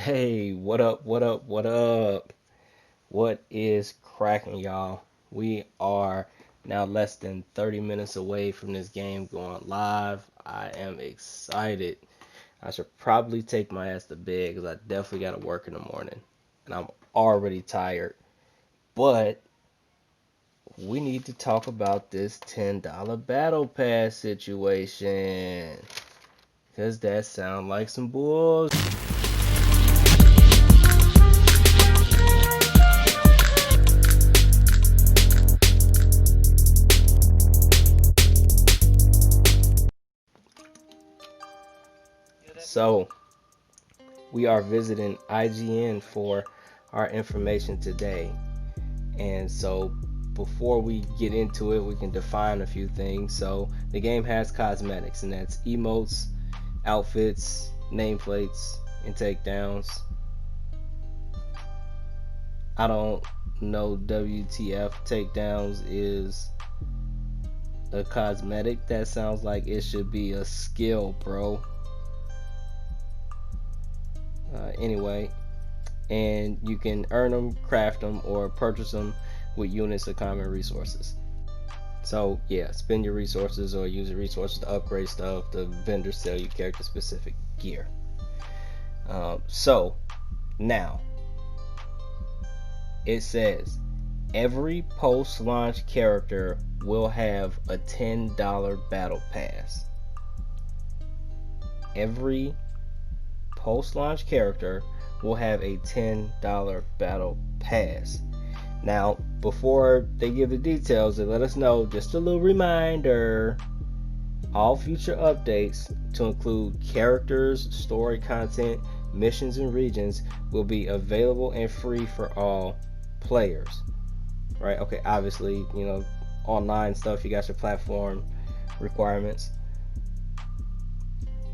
Hey, what up, what up, what up? What is cracking, y'all? We are now less than 30 minutes away from this game going live. I am excited. I should probably take my ass to bed because I definitely got to work in the morning. And I'm already tired. But we need to talk about this $10 Battle Pass situation. Because that sounds like some bull. So, we are visiting IGN for our information today. And so before we get into it, we can define a few things. So the game has cosmetics, and that's emotes, outfits, nameplates, and takedowns. I don't know WTF takedowns is a cosmetic. That sounds like it should be a skill, bro. Anyway, and you can earn them, craft them, or purchase them with units of common resources. So yeah, spend your resources or use your resources to upgrade stuff. The vendors sell you character specific gear. So now it says every post launch character will have a $10 battle pass. Every post launch character will have a $10 battle pass. Now, before they give the details, they let us know, just a little reminder, all future updates to include characters, story content, missions, and regions will be available and free for all players. Right? Okay, obviously, online stuff, you got your platform requirements.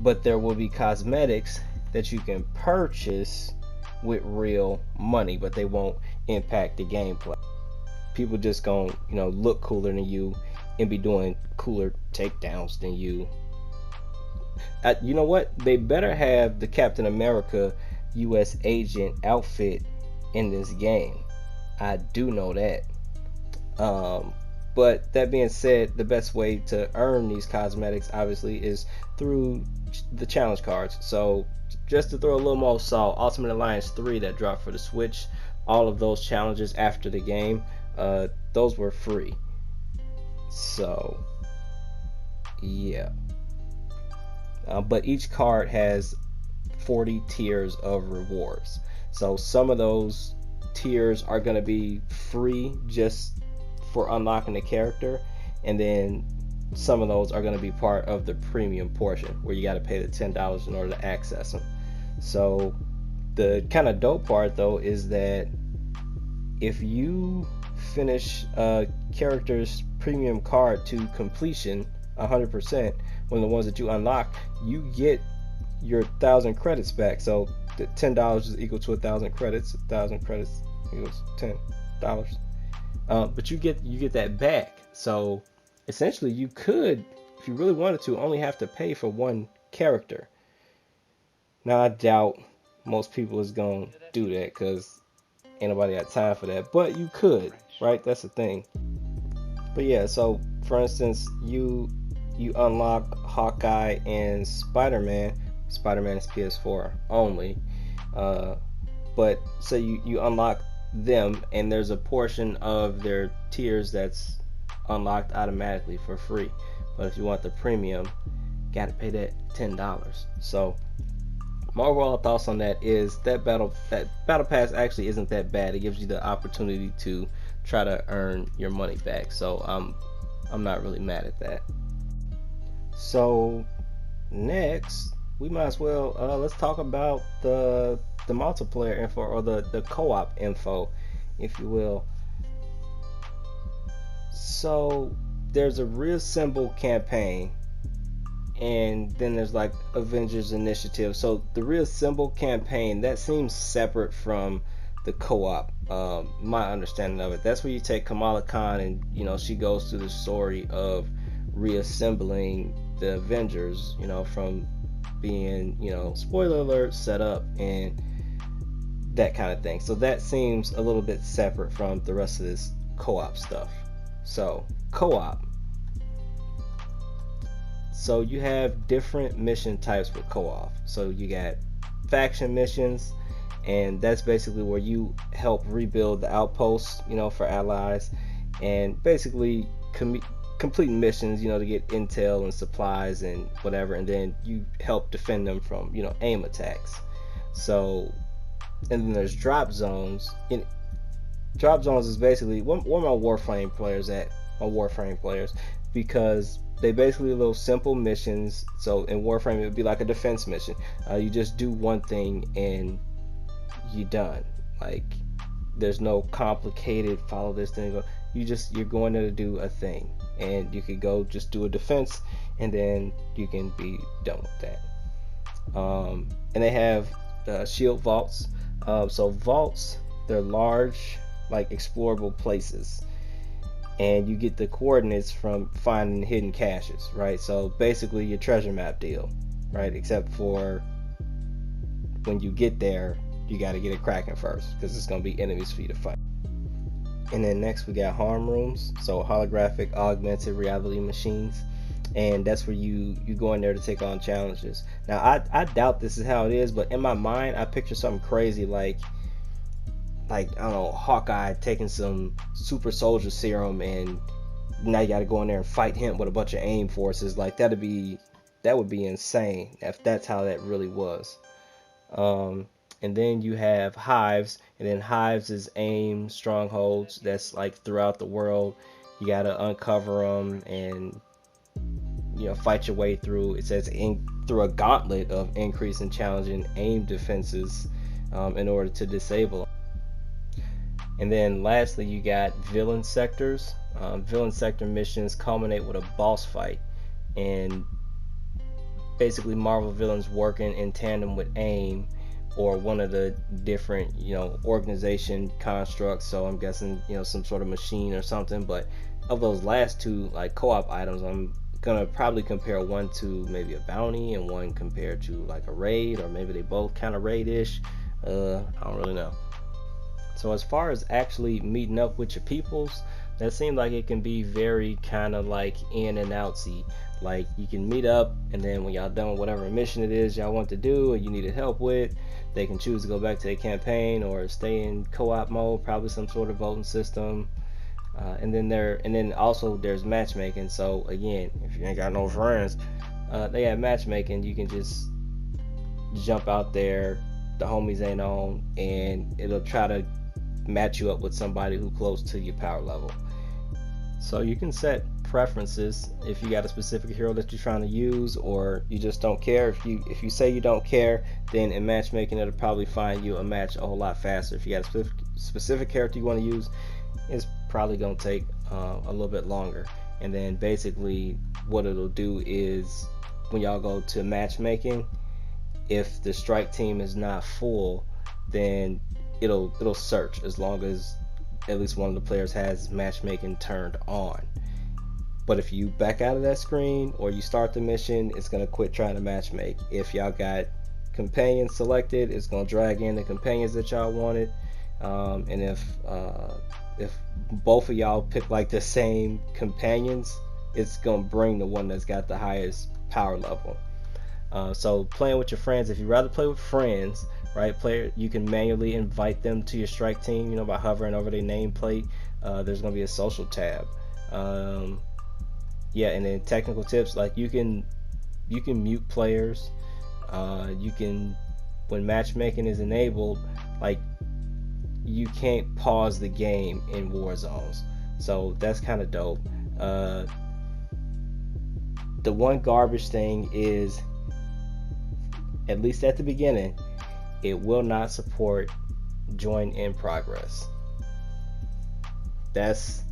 But there will be cosmetics that you can purchase with real money, but they won't impact the gameplay. People just gonna look cooler than you and be doing cooler takedowns than you. You know what? They better have the Captain America US agent outfit in this game. I do know that. But that being said, the best way to earn these cosmetics obviously is through the challenge cards. So just to throw a little more salt, Ultimate Alliance 3 that dropped for the Switch, all of those challenges after the game, those were free. So yeah, but each card has 40 tiers of rewards. So some of those tiers are going to be free just for unlocking the character, and then some of those are going to be part of the premium portion where you got to pay the $10 in order to access them. So the kind of dope part though is that if you finish a character's premium card to completion 100%, one of the ones that you unlock, you get your 1,000 credits back. So the $10 is equal to 1,000 credits. 1,000 credits equals $10. But you get that back. So essentially, you could, if you really wanted to, only have to pay for one character. Now, I doubt most people is gonna do that because ain't nobody got time for that. But you could, right? That's the thing. But yeah, so for instance, you unlock Hawkeye and Spider-Man. Spider-Man is PS4 only. But so you unlock them, and there's a portion of their tiers that's unlocked automatically for free. But if you want the premium, gotta pay that $10. So my overall thoughts on that is that battle pass actually isn't that bad. It gives you the opportunity to try to earn your money back. So I'm not really mad at that. So next, we might as well let's talk about the multiplayer info, or the co-op info, if you will. So there's a Reassemble campaign, and then there's like Avengers Initiative. So the Reassemble campaign, that seems separate from the co-op. My understanding of it, that's where you take Kamala Khan, and she goes through the story of reassembling the Avengers, from being, spoiler alert, set up and that kind of thing. So that seems a little bit separate from the rest of this co-op stuff. So co-op. So you have different mission types with co-op. So you got faction missions, and that's basically where you help rebuild the outposts, for allies, and basically complete missions, to get intel and supplies and whatever, and then you help defend them from, aim attacks. So, and then there's drop zones. Drop zones is basically one of my Warframe players because they basically little simple missions. So in Warframe it would be like a defense mission. You just do one thing and you done. Like there's no complicated follow this thing. You're going there to do a thing, and you could go just do a defense, and then you can be done with that. And they have shield vaults. So vaults, they're large, like explorable places, and you get the coordinates from finding hidden caches, right? So basically your treasure map deal, right? Except for when you get there, you got to get it cracking first, because it's going to be enemies for you to fight. And then next we got harm rooms, so holographic augmented reality machines, and that's where you go in there to take on challenges. Now I doubt this is how it is, but in my mind I picture something crazy like I don't know, Hawkeye taking some super soldier serum, and now you got to go in there and fight him with a bunch of AIM forces. Like that would be insane if that's how that really was. And then you have hives, and then hives is AIM strongholds that's like throughout the world. You got to uncover them and fight your way through. It says through a gauntlet of increasing challenging AIM defenses in order to disable them. And then lastly, you got villain sectors. Villain sector missions culminate with a boss fight, and basically Marvel villains working in tandem with AIM or one of the different organization constructs. So I'm guessing some sort of machine or something. But of those last two like co-op items, I'm gonna probably compare one to maybe a bounty and one compared to like a raid, or maybe they both kind of raid-ish. I don't really know. So as far as actually meeting up with your peoples, that seems like it can be very kind of like in and outsy. Like you can meet up, and then when y'all done with whatever mission it is y'all want to do or you needed help with, they can choose to go back to their campaign or stay in co-op mode, probably some sort of voting system. And then also there's matchmaking. So again, if you ain't got no friends, they have matchmaking. You can just jump out there, the homies ain't on, and it'll try to match you up with somebody who close to your power level. So you can set preferences if you got a specific hero that you're trying to use, or you just don't care. If you say you don't care, then in matchmaking it'll probably find you a match a whole lot faster. If you got a specific character you want to use, it's probably going to take a little bit longer. And then basically what it'll do is when y'all go to matchmaking, if the strike team is not full, then it'll search as long as at least one of the players has matchmaking turned on. But if you back out of that screen or you start the mission, it's going to quit trying to matchmake. If y'all got companions selected, it's going to drag in the companions that y'all wanted. And if both of y'all pick like the same companions, it's going to bring the one that's got the highest power level. So playing with your friends, if you rather play with friends, right, you can manually invite them to your strike team, by hovering over their nameplate. There's going to be a social tab. And then technical tips, like you can mute players. You can, when matchmaking is enabled, like you can't pause the game in war zones. So that's kind of dope. The one garbage thing is, at least at the beginning, it will not support join in progress. That's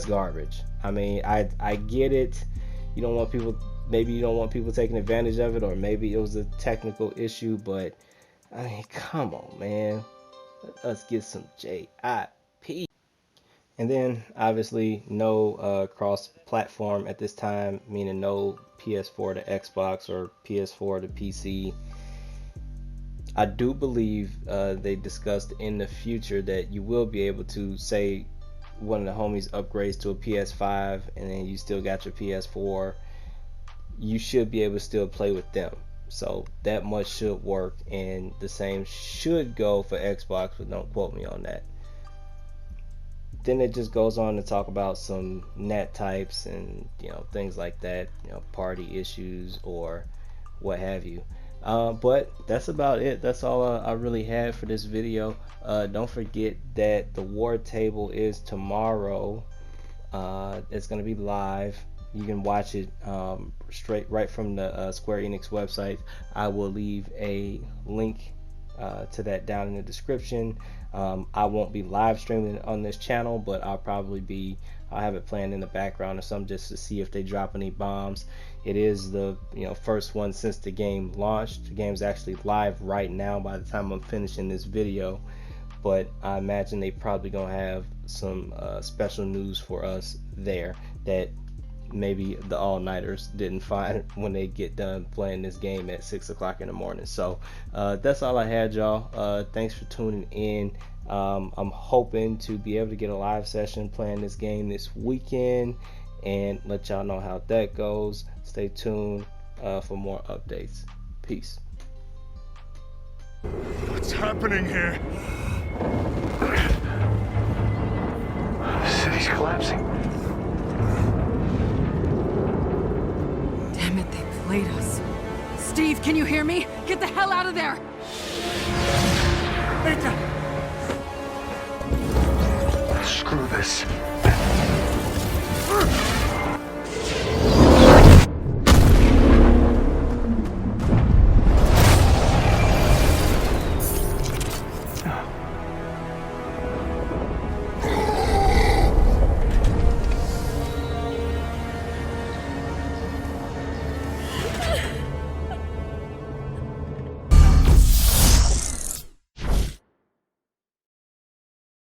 garbage. I mean, I get it. You don't want people taking advantage of it, or maybe it was a technical issue, but I mean, come on, man. Let us get some JIP. And then obviously no cross-platform at this time, meaning no PS4 to Xbox or PS4 to PC. I do believe they discussed in the future that you will be able to say one of the homies upgrades to a PS5 and then you still got your PS4, you should be able to still play with them. So that much should work, and the same should go for Xbox, but don't quote me on that. Then it just goes on to talk about some NAT types and things like that, party issues or what have you. But that's about it. That's all I really had for this video. Don't forget that the war table is tomorrow. It's gonna be live. You can watch it straight right from the Square Enix website. I will leave a link to that down in the description. I won't be live streaming on this channel, but I'll have it planned in the background or something just to see if they drop any bombs. It is the first one since the game launched. The game's actually live right now by the time I'm finishing this video, but I imagine they probably gonna have some special news for us there that maybe the all-nighters didn't find when they get done playing this game at 6 o'clock in the morning. So that's all I had, y'all. Thanks for tuning in. I'm hoping to be able to get a live session playing this game this weekend and let y'all know how that goes. Stay tuned for more updates. Peace. What's happening here? The city's collapsing. Damn it, they played us. Steve, can you hear me? Get the hell out of there! Nathan! Screw this.